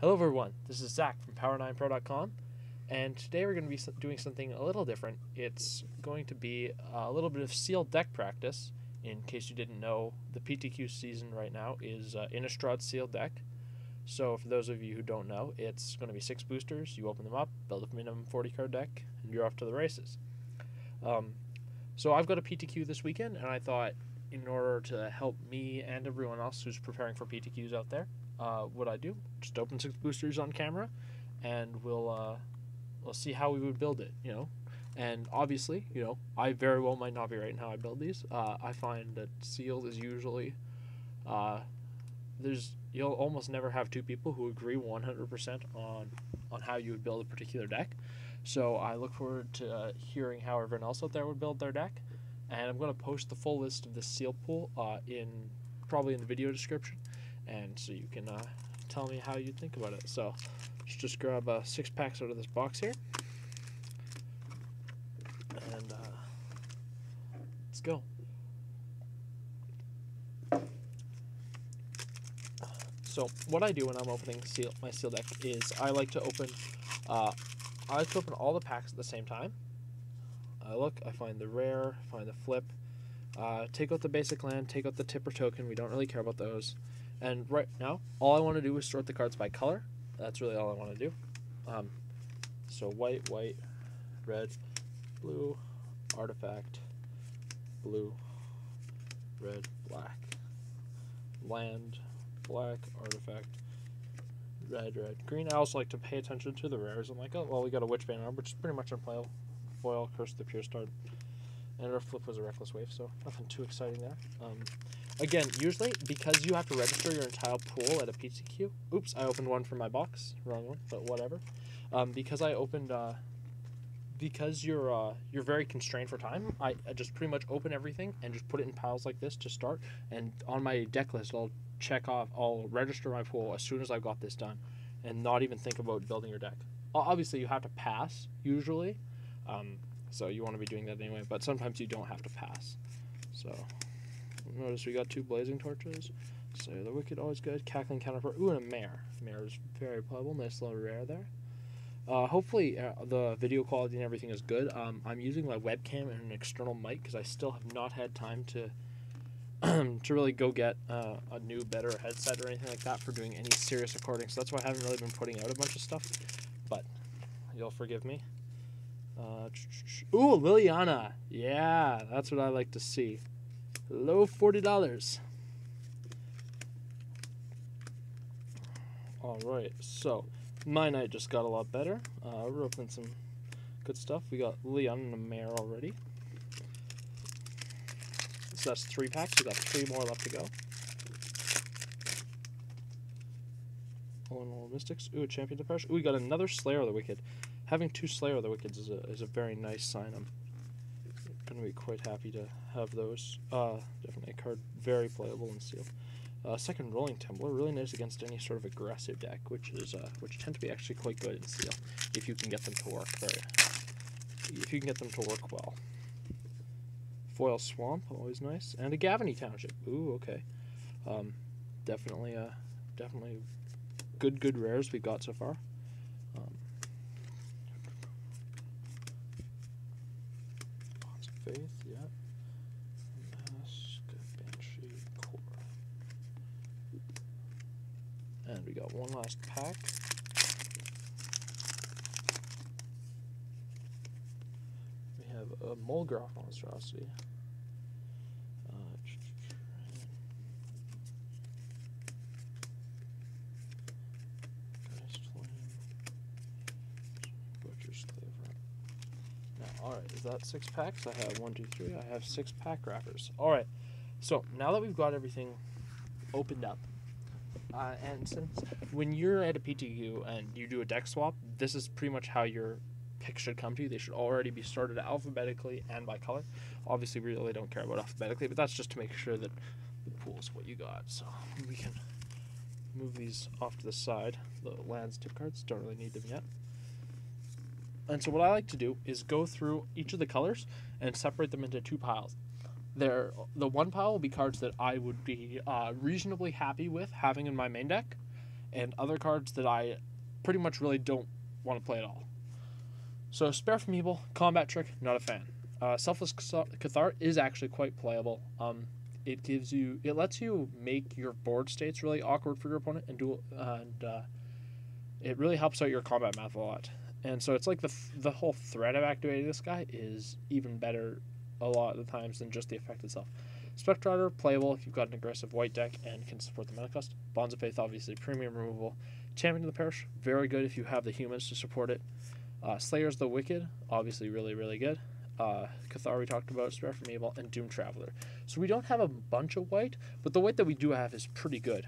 Hello everyone, this is Zach from Power9Pro.com, and today we're going to be doing something a little different. It's going to be a little bit of sealed deck practice. In case you didn't know, the PTQ season right now is Innistrad sealed deck. So for those of you who don't know, it's going to be 6 boosters. You open them up, build a minimum 40 card deck, and you're off to the races. So I've got a PTQ this weekend, and I thought in order to help me and everyone else who's preparing for PTQs out there, what I do, just open 6 boosters on camera, and we'll see how we would build it, And obviously, I very well might not be right in how I build these. I find that sealed is usually, you'll almost never have 2 people who agree 100% on how you would build a particular deck. So I look forward to hearing how everyone else out there would build their deck. And I'm going to post the full list of this seal pool probably in the video description. And so you can tell me how you think about it. So let's just grab 6 packs out of this box here. And let's go. So what I do when I'm opening my seal deck is I like to open all the packs at the same time. I find the rare, find the flip, take out the basic land, take out the tipper token. We don't really care about those. And right now, all I want to do is sort the cards by color. That's really all I want to do. So white, red, blue, artifact, blue, red, black, land, black, artifact, red, green. I also like to pay attention to the rares. I'm like, oh, well, we got a Witchbane arm, which is pretty much unplayable. Foil, Curse of the Pure Start, and our flip was a Reckless Wave, so nothing too exciting there. Again, usually, because you have to register your entire pool at a PTQ, oops, I opened one from my box, wrong one, but whatever. Because you're very constrained for time, I just pretty much open everything and just put it in piles like this to start, and on my deck list, I'll register my pool as soon as I've got this done, and not even think about building your deck. Obviously, you have to pass, usually, so you want to be doing that anyway, but sometimes you don't have to pass. So notice we got 2 Blazing Torches, so the Wicked, always good. Cackling Counterpart, ooh, and a Mare. Mare is very playable, nice little rare there. Hopefully the video quality and everything is good. I'm using my webcam and an external mic because I still have not had time to to really go get a new, better headset or anything like that for doing any serious recording, so that's why I haven't really been putting out a bunch of stuff, but you'll forgive me. Ooh, Liliana. Yeah, that's what I like to see. Low $40. Alright, so my night just got a lot better. We're opening some good stuff. We got Liliana and a Mare already. So that's 3 packs. We got 3 more left to go. All Mystics. Ooh, a Champion Depression. Ooh, we got another Slayer of the Wicked. Having 2 Slayer of the Wickeds is a very nice sign. I'm going to be quite happy to have those. Definitely a card very playable in sealed. Second Rolling Tumbler, really nice against any sort of aggressive deck, which tend to be actually quite good in seal if you can get them to work well. Foil Swamp, always nice, and a Gavany Township. Ooh, okay. Definitely good rares we've got so far. Bonds of Faith, yeah. Mask, Banshee, Core. And we got one last pack. We have a Mulgraf Monstrosity. Alright, is that 6 packs? I have 1, 2, 3. I have 6 pack wrappers. Alright, so now that we've got everything opened up, and since when you're at a PTQ and you do a deck swap, this is pretty much how your picks should come to you. They should already be sorted alphabetically and by color. Obviously, we really don't care about alphabetically, but that's just to make sure that the pool is what you got. So we can move these off to the side. The lands tip cards, don't really need them yet. And so what I like to do is go through each of the colors and separate them into 2 piles. The one pile will be cards that I would be reasonably happy with having in my main deck, and other cards that I pretty much really don't want to play at all. So Spare from Evil, Combat Trick, not a fan. Selfless Cathar is actually quite playable. It lets you make your board states really awkward for your opponent, and it really helps out your combat math a lot. And so it's like the whole threat of activating this guy is even better a lot of the times than just the effect itself. Spectre Rider, playable if you've got an aggressive white deck and can support the mana cost. Bonds of Faith, obviously premium removal. Champion of the Parish, very good if you have the humans to support it. Slayers the Wicked, obviously really, really good. Cathar we talked about, Spare from Evil, and Doom Traveler. So we don't have a bunch of white, but the white that we do have is pretty good.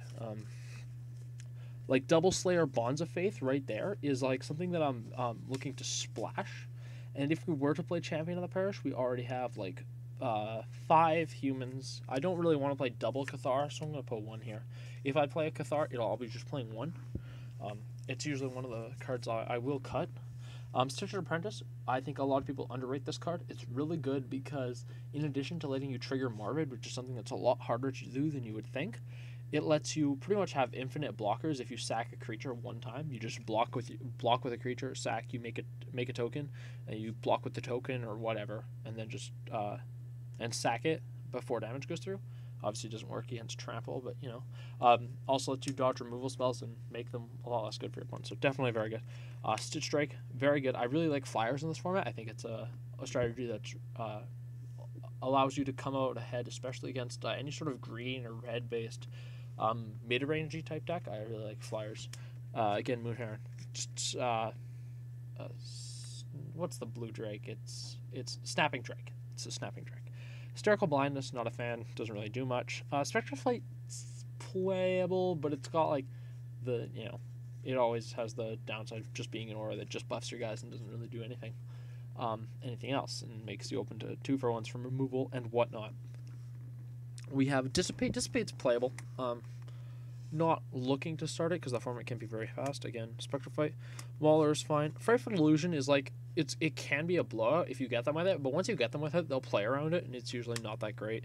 Like Double Slayer Bonds of Faith right there is like something that I'm looking to splash. And if we were to play Champion of the Parish, we already have like 5 humans. I don't really want to play double Cathar, so I'm going to put 1 here. If I play a Cathar, I'll be just playing 1. It's usually one of the cards I will cut. Stitcher Apprentice, I think a lot of people underrate this card. It's really good because in addition to letting you trigger Morbid, which is something that's a lot harder to do than you would think, it lets you pretty much have infinite blockers. If you sack a creature 1 time, you just block with a creature, sack, you make a token, and you block with the token or whatever, and then just and sack it before damage goes through. Obviously, it doesn't work against trample, but you know, also lets you dodge removal spells and make them a lot less good for your opponent. So definitely very good. Stitch Strike, very good. I really like flyers in this format. I think it's a strategy that allows you to come out ahead, especially against any sort of green or red based mid-rangey type deck. I really like flyers. Again, Moon Heron. Just what's the blue drake? It's Snapping Drake. It's a Snapping Drake. Hysterical Blindness, not a fan. Doesn't really do much. Spectral Flight's playable, but it's got like it always has the downside of just being an aura that just buffs your guys and doesn't really do anything else, and makes you open to 2-for-1s from removal and whatnot. We have Dissipate. Dissipate's playable. Not looking to start it because that format can be very fast. Again, Spectral Fight. Mauler is fine. Frightful Illusion is like it can be a blowout if you get them with it, but once you get them with it, they'll play around it, and it's usually not that great.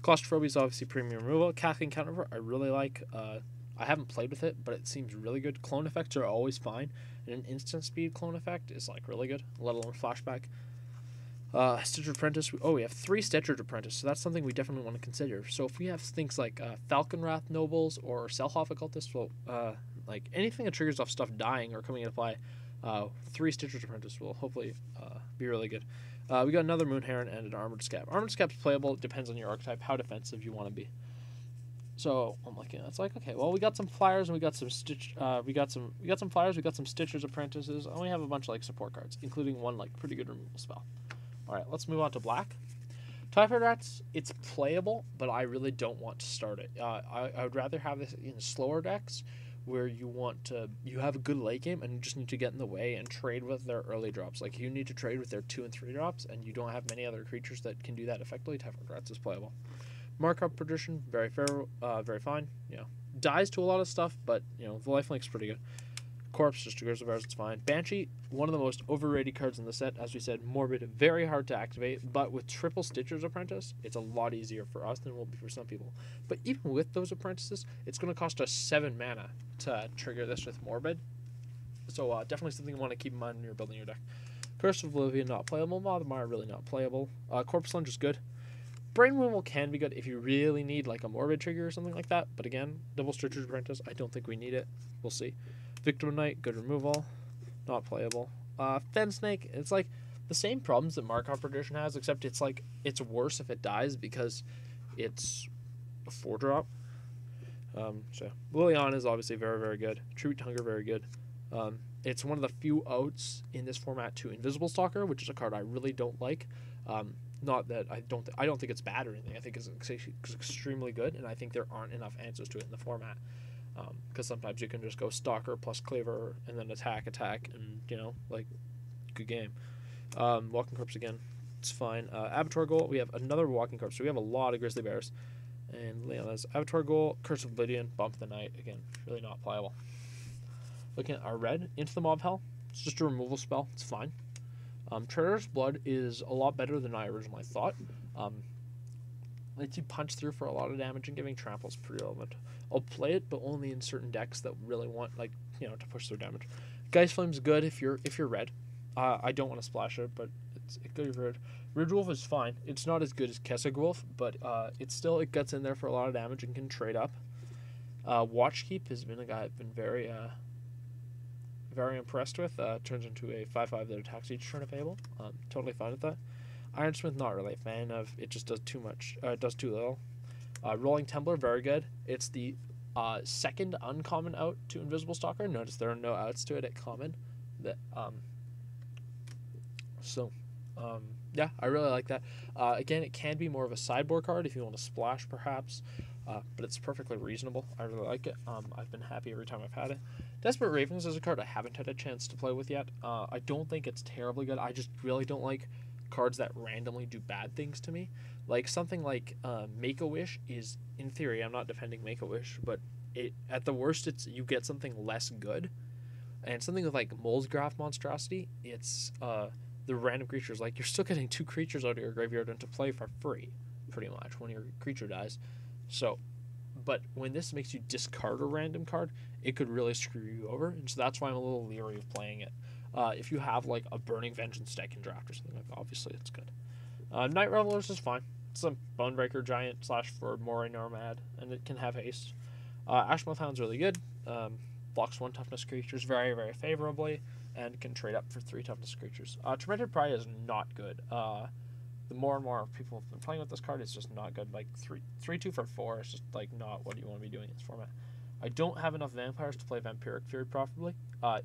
Claustrophobia is obviously premium removal. Cackling Counterpart I really like. I haven't played with it, but it seems really good. Clone effects are always fine, and an instant speed clone effect is like really good, let alone flashback. Stitcher Apprentice. We have 3 Stitcher Apprentice, so that's something we definitely want to consider. So if we have things like Falcon Wrath Nobles or Selhoff Occultist, well, like anything that triggers off stuff dying or coming into play, 3 Stitcher Apprentice will hopefully be really good. We got another Moon Heron and an Armored Scab. Armored Scab's playable. It depends on your archetype, how defensive you want to be. So I'm looking. It's like, okay, well, we got some flyers and we got some we got some flyers. We got some Stitcher's Apprentices, and we have a bunch of like support cards, including one like pretty good removal spell. All right, let's move on to black. Typhoid Rats, it's playable, but I really don't want to start it. I would rather have this in slower decks where you have a good late game and you just need to get in the way and trade with their early drops. Like you need to trade with their 2 and 3 drops, and you don't have many other creatures that can do that effectively. Typhoid Rats is playable. Markup Perdition, very fair, very fine. Dies to a lot of stuff, but the lifelink's pretty good. Corpse, just a Grizzly Bears, it's fine. Banshee, one of the most overrated cards in the set. As we said, Morbid, very hard to activate, but with triple Stitcher's Apprentice, it's a lot easier for us than it will be for some people. But even with those apprentices, it's going to cost us 7 mana to trigger this with Morbid. So definitely something you want to keep in mind when you're building your deck. Curse of Oblivion, not playable. Mothmire, really not playable. Corpse Lunge is good. Brain Removal can be good if you really need like a Morbid trigger or something like that. But again, Double Stitcher's Apprentice, I don't think we need it. We'll see. Victim Knight, good removal, not playable. Fen Snake, it's like the same problems that Markup Perdition has, except it's like it's worse if it dies because it's a 4-drop. So Liliana is obviously very, very good. Tribute to Hunger, very good. It's one of the few outs in this format to Invisible Stalker, which is a card I really don't like. Not that I don't think it's bad or anything. I think it's extremely good, and I think there aren't enough answers to it in the format. Because sometimes you can just go Stalker plus Cleaver and then attack, and like good game. Walking Corpse again, it's fine. Abattoir Goal, we have another Walking Corpse, so we have a lot of Grizzly Bears. And Leona's Abattoir Goal, Curse of Oblivion, Bump the Night, again, really not playable. Looking at our red, Into the Mob Hell, it's just a removal spell, it's fine. Traitorous Blood is a lot better than I originally thought. lets you punch through for a lot of damage, and giving trample is pretty relevant. I'll play it, but only in certain decks that really want, like, you know, to push through damage. Geist Flame's good if you're red. I don't want to splash it, but it's good if you're red. Ridge Wolf is fine. It's not as good as Kessig Wolf, but it gets in there for a lot of damage and can trade up. Watchkeep has been a guy I've been very impressed with. Turns into a 5/5 that attacks each turn if able. Totally fine with that. Ironsmith, not really a fan of. It just does too much. It does too little. Rolling Templar, very good. It's the second uncommon out to Invisible Stalker. Notice there are no outs to it at common. Yeah, I really like that. Again, it can be more of a sideboard card if you want to splash, perhaps. But it's perfectly reasonable. I really like it. I've been happy every time I've had it. Desperate Ravens is a card I haven't had a chance to play with yet. I don't think it's terribly good. I just really don't like cards that randomly do bad things to me. Like something like Make-A-Wish is, in theory, I'm not defending Make-A-Wish, but at the worst, you get something less good. And something with like Molesgraft Monstrosity, it's the random creatures. Like, you're still getting 2 creatures out of your graveyard into play for free, pretty much, when your creature dies. So, but when this makes you discard a random card, it could really screw you over, and so that's why I'm a little leery of playing it. If you have like a Burning Vengeance deck in draft or something like that, obviously it's good. Night Revelers is fine. It's a Bonebreaker Giant / for Moray Nomad, and it can have haste. Ashmouth Hound's really good. Blocks 1 toughness creatures very, very favorably, and can trade up for 3 toughness creatures. Tormented Pride is not good. The more and more people have been playing with this card, it's just not good. Like 3/2 for 4 is just like not what you want to be doing in this format. I don't have enough vampires to play Vampiric Fury profitably.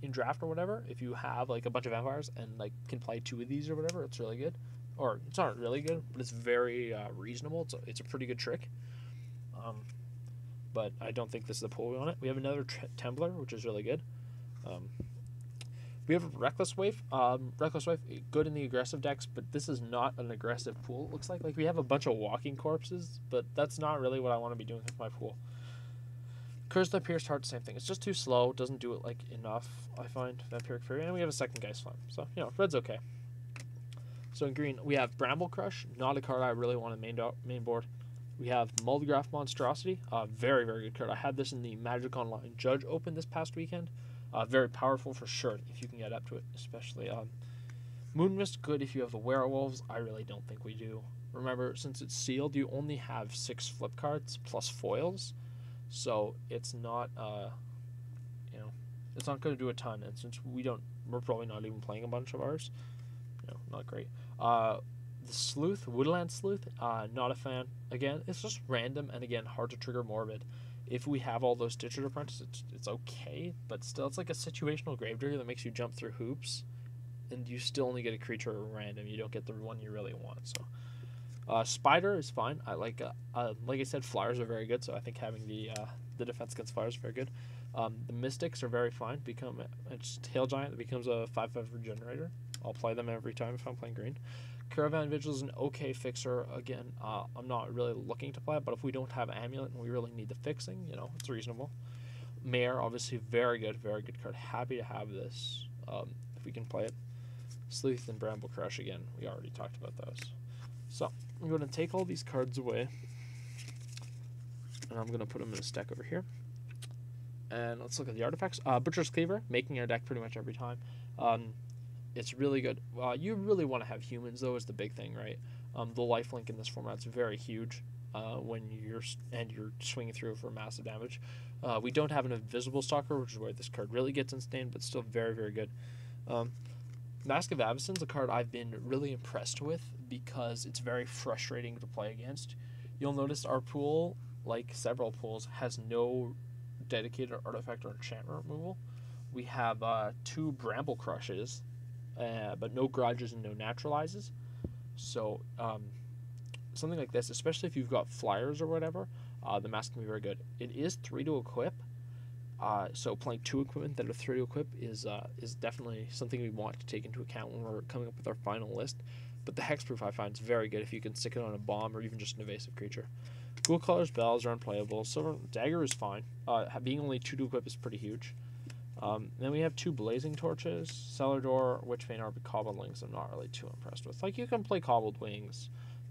In draft or whatever, if you have like a bunch of vampires and like can play 2 of these or whatever, it's really good. Or it's not really good, but it's very reasonable. It's a pretty good trick. But I don't think this is the pool we want it. We have another Templar, which is really good. We have Reckless Wave. Reckless Wave, good in the aggressive decks, but this is not an aggressive pool, it looks like. Like, we have a bunch of walking corpses, but that's not really what I want to be doing with my pool. Curse the Pierced Heart, same thing. It's just too slow, doesn't do it, like, enough, I find. Vampiric Fury, and we have a second Geist Flame. So, you know, red's okay. So in green, we have Bramble Crush, not a card I really want to main board. We have Molesgraft Monstrosity, very, very good card. I had this in the Magic Online Judge Open this past weekend. Very powerful for sure if you can get up to it, especially. Moonmist, good if you have the Werewolves. I really don't think we do. Remember, since it's sealed, you only have 6 flip cards plus foils, so it's not, it's not going to do a ton. And since we're probably not even playing a bunch of ours, not great. The Sleuth, Woodland Sleuth, not a fan. Again, it's just random, and again, hard to trigger Morbid. If we have all those Stitcher Apprentice, it's okay, but still, it's like a situational Gravedigger that makes you jump through hoops, and you still only get a creature at random. You don't get the one you really want. So, Spider is fine. I like I said, Flyers are very good, so I think having the defense against Flyers is very good. The Mystics are very fine. It's Tail Giant that becomes a 5/5 Regenerator. I'll play them every time if I'm playing green. Caravan Vigil is an okay fixer. Again, I'm not really looking to play it, but if we don't have Amulet and we really need the fixing, it's reasonable. Mare, obviously, very good card. Happy to have this if we can play it. Sleuth and Bramble Crush, again, we already talked about those. So, I'm going to take all these cards away, and I'm going to put them in a stack over here. And let's look at the artifacts. Butcher's Cleaver, making our deck pretty much every time. It's really good. You really want to have humans, though, is the big thing, right? The lifelink in this format is very huge when you're swinging through for massive damage. We don't have an Invisible Stalker, which is where this card really gets instained, but still very, very good. Mask of Avacyn is a card I've been really impressed with because it's very frustrating to play against. You'll notice our pool, like several pools, has no dedicated artifact or enchantment removal. We have 2 Bramble Crushes, but no Garages and no Naturalizes. So something like this, especially if you've got Flyers or whatever, the mask can be very good. It is 3 to equip, so playing 2 equipment that are 3 to equip is definitely something we want to take into account when we're coming up with our final list. But the Hexproof I find is very good if you can stick it on a bomb or even just an evasive creature. Ghoul Caller's Bells are unplayable. Silver Dagger is fine. Being only 2 to equip is pretty huge. Then we have 2 Blazing Torches, Cellar Door, Witchbane, or Cobbled Wings I'm not really too impressed with. Like, you can play Cobbled Wings,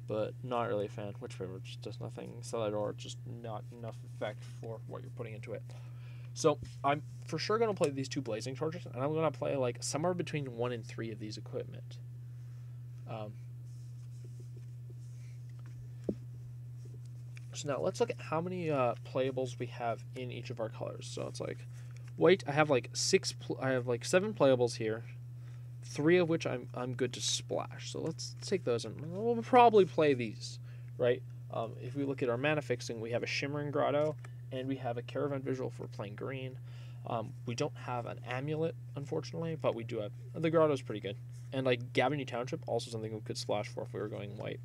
but not really a fan. Witch Favor just does nothing. Celador, just not enough effect for what you're putting into it. So I'm for sure going to play these 2 Blazing Torches, and I'm going to play like somewhere between 1 and 3 of these equipment. So now let's look at how many playables we have in each of our colors. So it's like white. I have like 7 playables here, 3 of which I'm good to splash. So let's take those, and we'll probably play these, right? If we look at our mana fixing, we have a Shimmering Grotto, and we have a Caravan Visual for playing green. We don't have an Amulet, unfortunately, but we do have the Grotto's pretty good. And like Gavany Township, also something we could splash for if we were going white.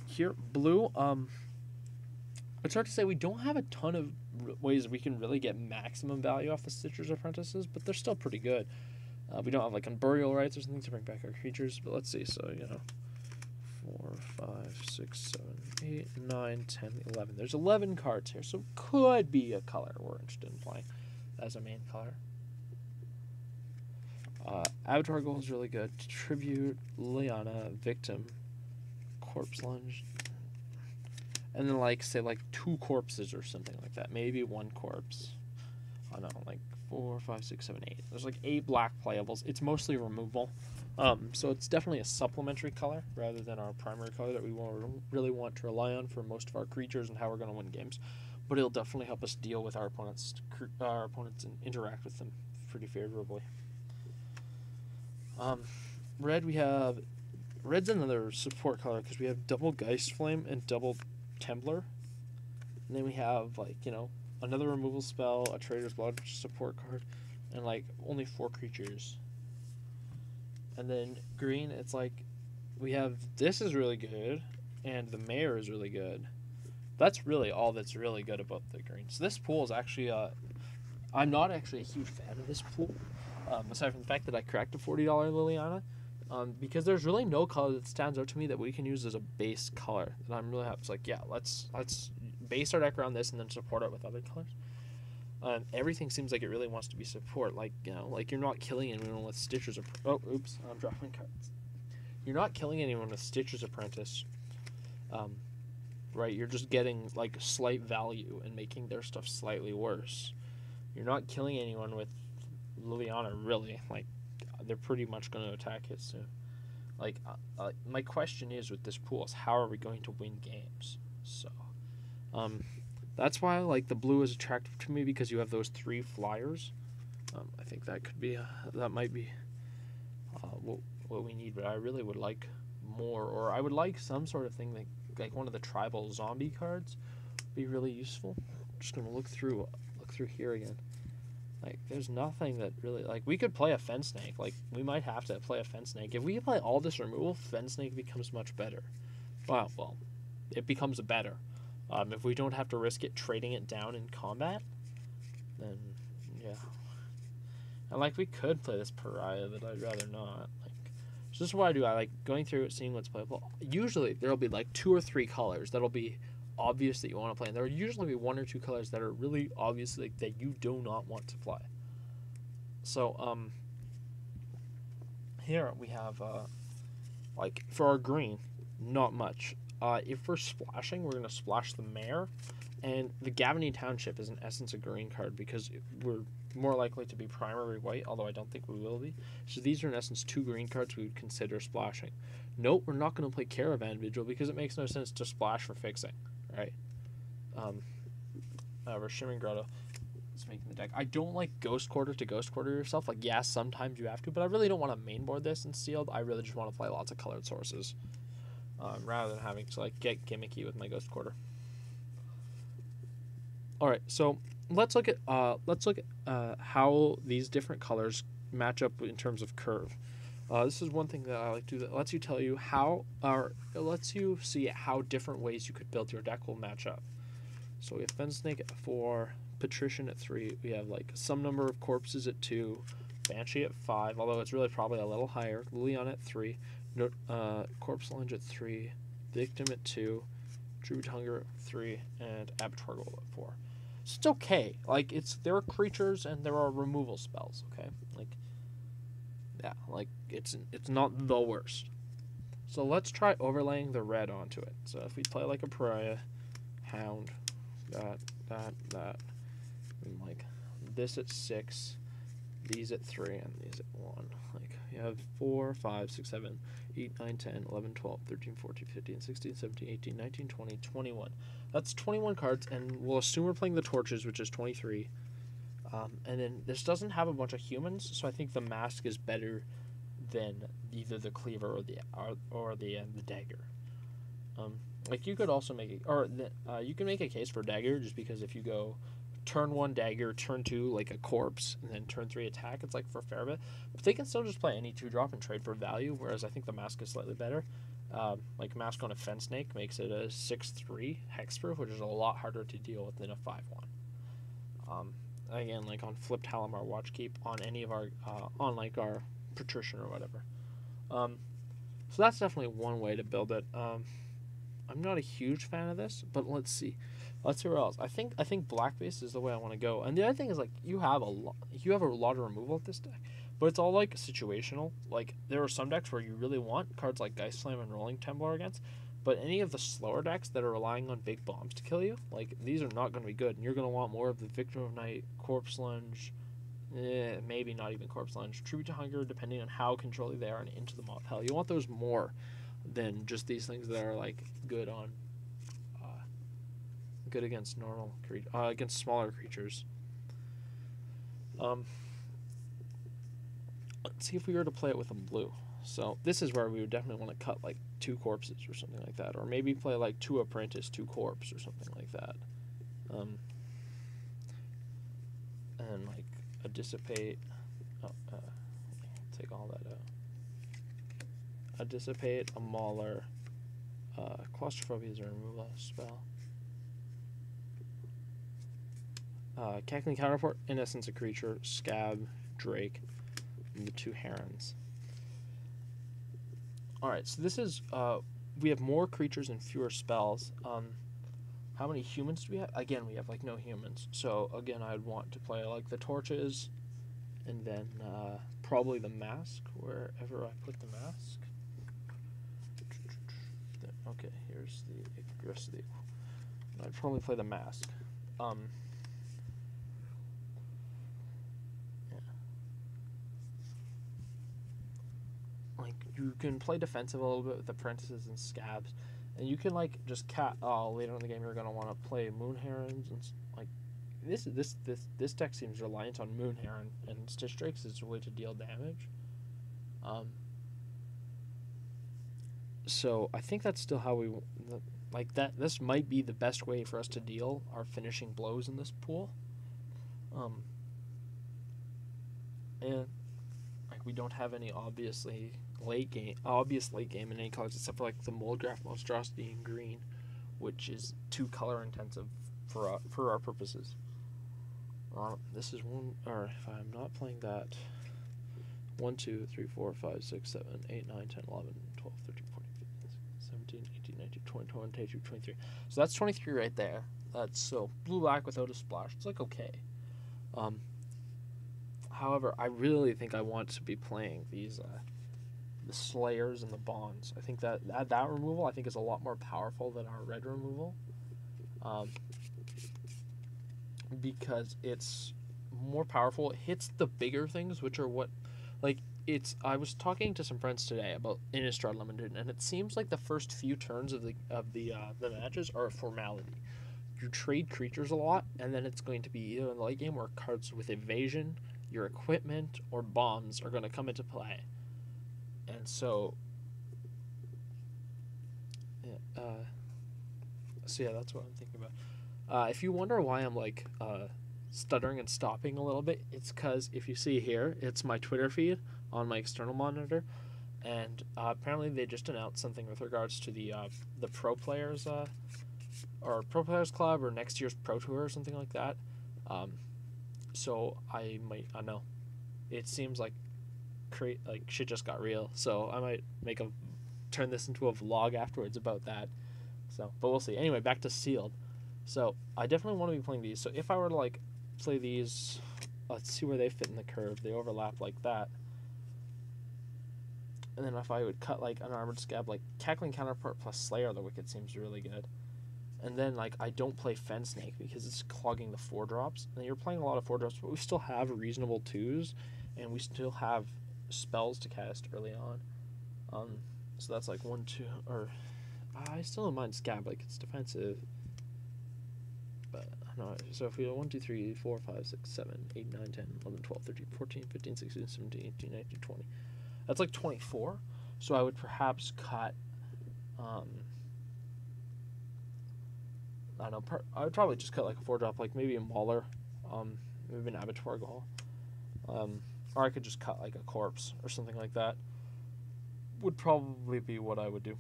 Here, blue, it's hard to say. We don't have a ton of ways we can really get maximum value off the Stitcher's Apprentices, but they're still pretty good. We don't have like Burial Rites or something to bring back our creatures, but let's see. So, 4, 5, 6, 7, 8, 9, 10, 11. There's 11 cards here, so could be a color we're interested in playing as a main color. Avatar Goal is really good. Tribute, Liliana, Victim, Corpse Lunge, and then say 2 corpses or something like that. Maybe 1 corpse. Oh no, 4, 5, 6, 7, 8. There's 8 black playables. It's mostly removal. So it's definitely a supplementary color rather than our primary color that we really want to rely on for most of our creatures and how we're going to win games. But it'll definitely help us deal with our opponents and interact with them pretty favorably. Red, we have... Red's another support color because we have double Geist Flame and double Templar. And then we have, another removal spell, a Trader's Blood support card, and, only 4 creatures. And then green, it's we have this is really good, and the Mayor is really good. That's really all that's really good about the green. So this pool is actually, I'm not actually a huge fan of this pool, aside from the fact that I cracked a $40 Liliana. Because there's really no color that stands out to me that we can use as a base color. And I'm really happy. It's yeah, let's base our deck around this and then support it with other colors. Everything seems like it really wants to be support. You're not killing anyone with Stitcher's Apprentice. Oh, oops, I'm dropping cards. You're not killing anyone with Stitcher's Apprentice. Right? You're just getting slight value and making their stuff slightly worse. You're not killing anyone with Liliana, really. They're pretty much going to attack it soon. My question is with this pool is how are we going to win games? So, that's why the blue is attractive to me because you have those 3 flyers. I think that could be that might be what we need, but I really would like more, or I would like some sort of thing like one of the tribal zombie cards would be really useful. I'm just gonna look through here again. There's nothing that really... we could play a Fence Snake. We might have to play a Fence Snake. If we play all this removal, Fence Snake becomes much better. Well, it becomes better. If we don't have to risk it trading it down in combat, then, yeah. And, we could play this Pariah, but I'd rather not. So this is what I do. I like going through it, seeing what's playable. Usually, there'll be, 2 or 3 colors that'll be obvious that you want to play, and there will usually be 1 or 2 colors that are really obvious that you do not want to play. So here we have for our green, not much. If we're splashing, we're going to splash the Mayor, and the Gavany Township is in essence a green card because we're more likely to be primary white, although I don't think we will be. So these are in essence 2 green cards we would consider splashing. Note, we're not going to play Caravan Vigil because it makes no sense to splash for fixing. Right. We're Shimmering Grotto. It's making the deck. I don't like Ghost Quarter to Ghost Quarter yourself. Yeah, sometimes you have to, but I really don't want to mainboard this in sealed. I really just want to play lots of colored sources, rather than having to get gimmicky with my Ghost Quarter. All right, so let's look at how these different colors match up in terms of curve. This is one thing that I like to do that lets you see how different ways you could build your deck will match up. So we have Fence Snake at 4, Patrician at 3, we have some number of corpses at 2, Banshee at 5, although it's really probably a little higher, Liliana at 3, Corpse Lunge at 3, Victim at 2, Tribute Hunger at 3, and Abattoir Goal at 4. So it's okay. There are creatures and there are removal spells, okay? Yeah, it's not the worst. So let's try overlaying the red onto it. So if we play like a pariah, hound, that, and like this at 6, these at 3, and these at 1. Like you have 4, 5, 6, 7, 8, 9, 10, 11, 12, 13, 14, 15, 16, 17, 18, 19, 20, 21. That's 21 cards, and we'll assume we're playing the torches, which is 23. And then this doesn't have a bunch of humans, so I think the mask is better than either the cleaver or the dagger. Like you could also make you can make a case for dagger, just because if you go turn 1 dagger, turn 2 like a corpse, and then turn 3 attack, it's like for a fair bit. But they can still just play any 2-drop and trade for value, whereas I think the mask is slightly better. Like mask on a fence snake makes it a 6/3 hexproof, which is a lot harder to deal with than a 5/1. Again, like on flipped Halimar Watchkeep, on any of our on like our patrician or whatever. So that's definitely one way to build it. I'm not a huge fan of this, but let's see where else. I think black base is the way I want to go. And the other thing is, like, you have a lot of removal with this deck, but it's all like situational. Like there are some decks where you really want cards like Geist Flame and Rolling Templar against, but any of the slower decks that are relying on big bombs to kill you, like these are not going to be good, and you're going to want more of the Victim of Night, Corpse Lunge, maybe not even Corpse Lunge, Tribute to Hunger, depending on how controlling they are, and Into the Maw of Hell. You want those more than just these things that are like good on good against against smaller creatures. Let's see if we were to play it with a blue. So this is where we would definitely want to cut like 2 corpses or something like that, or maybe play like 2 apprentice, 2 corpse or something like that. And like a dissipate. Take all that out. A dissipate, a mauler, claustrophobia is a removal spell. Cackling Counterpart, in essence a creature, Scab, Drake, and the 2 herons. Alright, so this is, we have more creatures and fewer spells. How many humans do we have? Again, we have like no humans. So again, I'd want to play like the torches, and then probably the mask, wherever I put the mask. Okay, here's the rest of the... I'd probably play the mask. Like, you can play defensive a little bit with apprentices and scabs, and you can like just later in the game you're gonna want to play moon herons, and like this deck seems reliant on moon heron and Stitch Drakes as a way to deal damage. So I think that's still how we like that. This might be the best way for us to deal our finishing blows in this pool. And like we don't have any obvious late game in any colors except for like the Moldgraph Monstrosity in green, which is 2 color intensive for our purposes. This is one, or if I'm not playing that, 1, 2, 3, 4, 5, 6, 7, 8, 9, 10, 11, 12, 13, 14, 15, 17, 18, 19, 20, 21, 22, 23. So that's 23 right there. That's so blue-black without a splash. It's like okay. However, I really think I want to be playing these the Slayers and the Bonds. I think that removal I think is a lot more powerful than our red removal, because it's more powerful. It hits the bigger things, which are what, like, it's. I was talking to some friends today about Innistrad Limited, and it seems like the first few turns of the matches are a formality. You trade creatures a lot, and then it's going to be either in the late game where cards with evasion, your equipment, or bombs are going to come into play. And so yeah, that's what I'm thinking about. If you wonder why I'm like stuttering and stopping a little bit, it's because if you see here, it's my Twitter feed on my external monitor, and apparently they just announced something with regards to the Pro Players or Pro Players Club or next year's Pro Tour or something like that. So I know it seems like shit just got real, so I might turn this into a vlog afterwards about that. So, but we'll see. Anyway, back to sealed. So I definitely want to be playing these. So if I were to like play these, let's see where they fit in the curve. They overlap like that. And then if I would cut like an armored scab, like Cackling Counterpart plus Slayer of the Wicked seems really good. And then like I don't play Fen Snake because it's clogging the 4-drops. And you're playing a lot of 4-drops, but we still have reasonable 2s, and we still have spells to cast early on. So that's like 1, 2, or I still don't mind Scab, like it's defensive. But no, so if we go 1, 2, 3, 4, 5, 6, 7, 8, 9, 10, 11, 12, 13, 14, 15, 16, 17, 18, 19, 20. That's like 24. So I would perhaps cut, I don't know, I would probably just cut like a 4-drop, like maybe a Mauler, maybe an Abattoir Gall. Or I could just cut like a Corpse or something like that. Would probably be what I would do.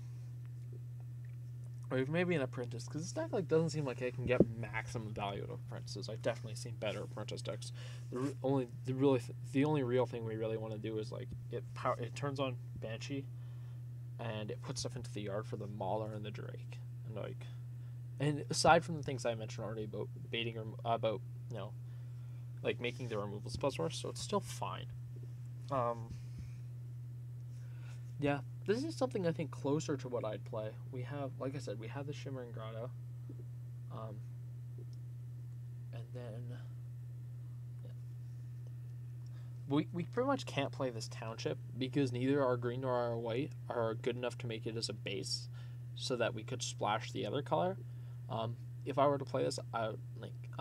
Or maybe an Apprentice, because this deck like doesn't seem like it can get maximum value out of Apprentices. I've definitely seen better Apprentice decks. The only real thing we really want to do is like it turns on Banshee, and it puts stuff into the yard for the Mauler and the Drake, and aside from the things I mentioned already about baiting or about like making the removal spell source, so it's still fine. Yeah, this is something I think closer to what I'd play. We have, like I said, we have the Shimmering Grotto. And then we pretty much can't play this Township because neither our green nor our white are good enough to make it as a base so that we could splash the other color. If I were to play this, I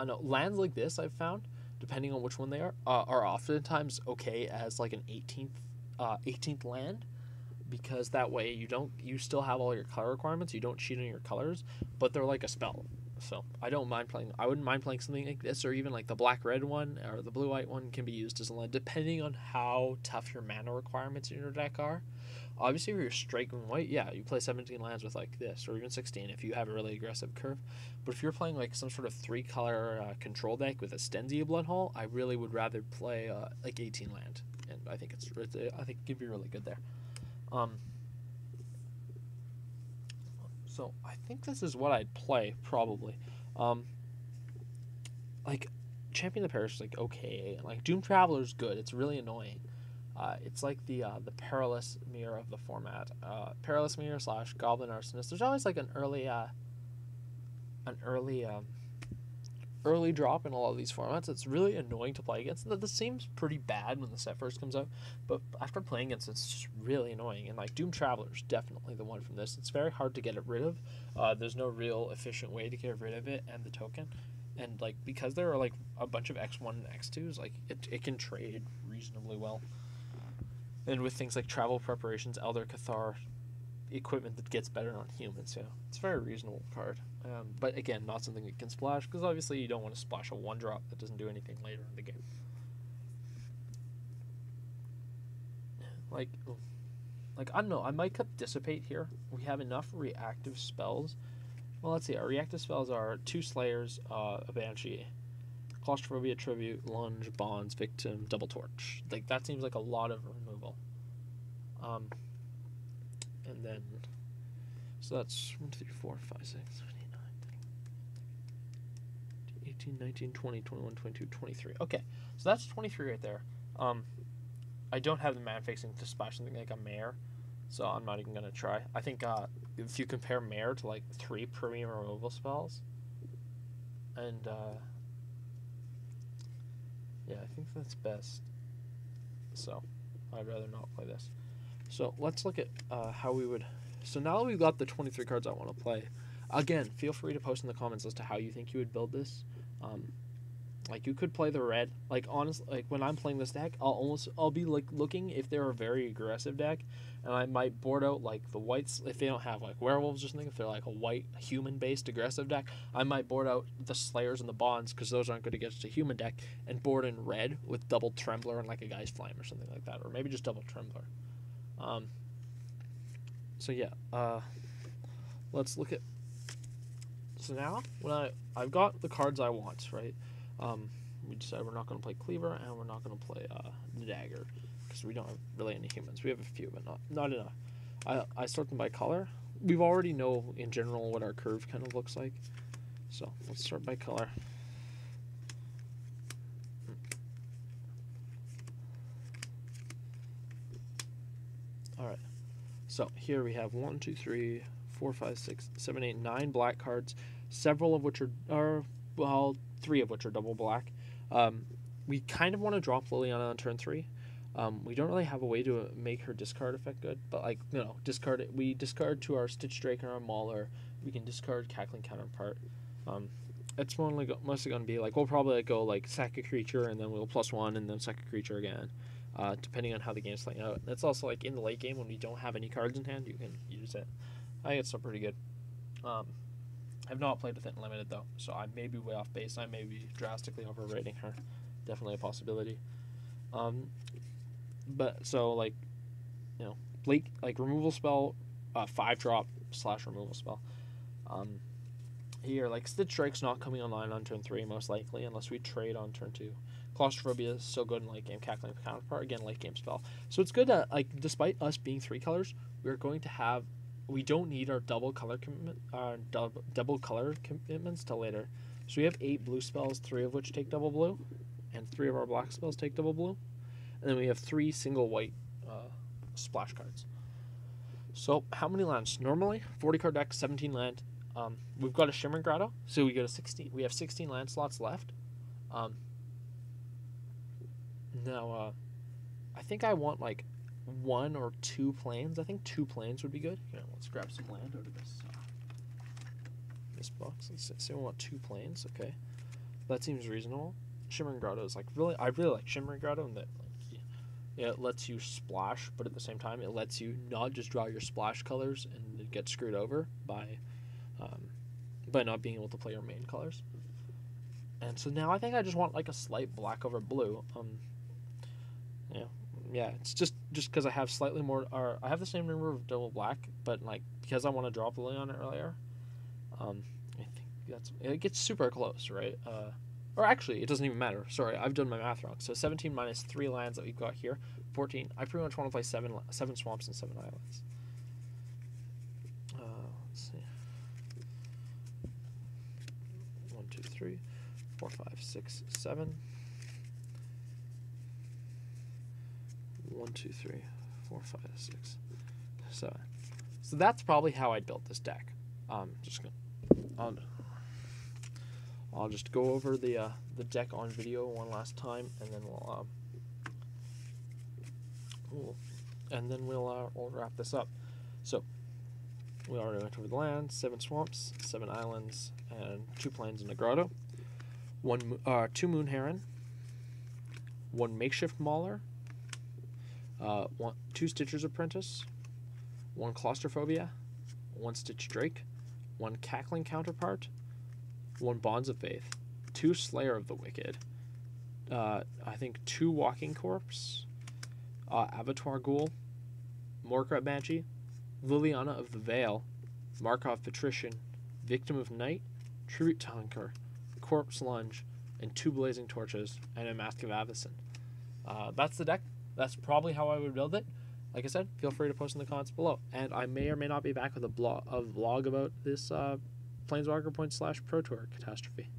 know lands like this I've found, depending on which one they are oftentimes okay as like an 18th land. Because that way you still have all your color requirements, you don't cheat on your colors, but they're like a spell. So I wouldn't mind playing something like this, or even like the black-red one or the blue-white one can be used as a land, depending on how tough your mana requirements in your deck are. Obviously, if you're straight and white, yeah, you play 17 lands with like this, or even 16 if you have a really aggressive curve. But if you're playing like some sort of 3-color control deck with a Stensia Bloodhole, I really would rather play like 18 land, and I think it could be really good there. So I think this is what I'd play probably. Like Champion of the Parish is like okay, like Doom Traveler's good. It's really annoying. It's like the Perilous Mirror of the format. Perilous Mirror / Goblin Arsonist. There's always like an early drop in a lot of these formats. It's really annoying to play against. This seems pretty bad when the set first comes out, but after playing against it's just really annoying. And like Doom Traveler is definitely the one from this. It's very hard to get it rid of. There's no real efficient way to get rid of it and the token. And like because there are like a bunch of X1 and X2s, like it can trade reasonably well. And with things like travel preparations, Elder Cathar, equipment that gets better on humans, yeah, it's a very reasonable card. But again, not something that can splash, because obviously you don't want to splash a 1-drop that doesn't do anything later in the game. Like I don't know, I might cut Dissipate here. We have enough reactive spells. Well, let's see, our reactive spells are 2 Slayers, a Banshee, Claustrophobia Tribute, Lunge, Bonds, Victim, Double Torch. Like, that seems like a lot of removal. And then, so that's 1, 2, 3, 4, 5, 6, 7, 8, 9, 10, 18, 19, 20, 21, 22, 23. Okay, so that's 23 right there. I don't have the man facing to splash something like a Mare, so I'm not even going to try. I think if you compare Mare to like 3 premium removal spells, and yeah, I think that's best. So I'd rather not play this. So let's look at how we would. So now that we've got the 23 cards I want to play, again, feel free to post in the comments as to how you think you would build this. Like you could play the red. Like honestly, like when I'm playing this deck, I'll be like looking if they're a very aggressive deck, and I might board out like the whites if they don't have like werewolves or something. If they're like a white human based aggressive deck, I might board out the Slayers and the Bonds because those aren't good against a human deck, and board in red with double Trembler and like a Guy's Flame or something like that, or maybe just double Trembler. So yeah, let's look at. So now when I've got the cards I want, right? We decided we're not going to play Cleaver and we're not going to play the Dagger because we don't have really any humans. We have a few, but not enough. I sort them by color. We've already know in general what our curve kind of looks like, so let's start by color. Alright. So here we have 1, 2, 3, 4, 5, 6, 7, 8, 9 black cards, several of which are well, 3 of which are double black. We kind of want to drop Liliana on turn 3. We don't really have a way to make her discard effect good, but like, you know, discard it. We discard to our Stitch Drake and our Mauler. We can discard Cackling Counterpart. It's mostly going to be like, we'll probably go like sack a creature and then we'll +1 and then sack a creature again, depending on how the game's playing out. It's also like in the late game when we don't have any cards in hand, you can use it. I think it's still pretty good. I've not played with it in limited though, so I may be way off base. I may be drastically overrating her. Definitely a possibility. But so like, you know, like removal spell, 5-drop / removal spell. Here, like Stitch Drake's not coming online on turn 3 most likely unless we trade on turn 2. Claustrophobia is so good in late game. Cackling Counterpart, again, late game spell. So it's good that, like, despite us being 3 colors, we're going to have, we don't need our double color commitments till later. So we have 8 blue spells, 3 of which take double blue, and 3 of our black spells take double blue. And then we have 3 single white splash cards. So how many lands? Normally, 40 card deck, 17 land. We've got a Shimmering Grotto, so we go to 16. We have 16 land slots left. Now, I think I want like 1 or 2 planes. I think 2 planes would be good. You know, let's grab some land out of this box. Let's say we want 2 planes. Okay, that seems reasonable. Shimmering Grotto is like I really like Shimmering Grotto in that it lets you splash, but at the same time it lets you not just draw your splash colors and get screwed over by not being able to play your main colors. And so now I think I just want like a slight black over blue. Yeah, it's just because I have slightly more, or I have the same number of double black, but like because I want to drop Liliana earlier, I think it gets super close, right? Or actually, it doesn't even matter. Sorry, I've done my math wrong. So 17 minus 3 lands that we've got here, 14. I pretty much want to play 7 swamps and 7 islands. Let's see. 1, 2, 3, 4, 5, 6, 7. 1, 2, 3, 4, 5, 6, 7. So that's probably how I built this deck. I'll just go over the deck on video one last time, and then we'll wrap this up. So we already went over the land: 7 swamps, 7 islands, and 2 plains and a grotto. 2 moon heron, 1 makeshift mauler, 2 Stitcher's Apprentice, 1 claustrophobia, 1 Stitch Drake, 1 cackling counterpart, 1 Bonds of Faith, 2 Slayer of the Wicked, I think 2 Walking Corpse, Abattoir Ghoul, Morkrat Banshee, Liliana of the Veil, Markov Patrician, Victim of Night, Tribute to Hunker, Corpse Lunge, and 2 Blazing Torches, and a Mask of Avacyn. That's the deck. That's probably how I would build it. Like I said, feel free to post in the comments below. And I may or may not be back with a vlog about this Planeswalker Point / Pro Tour catastrophe.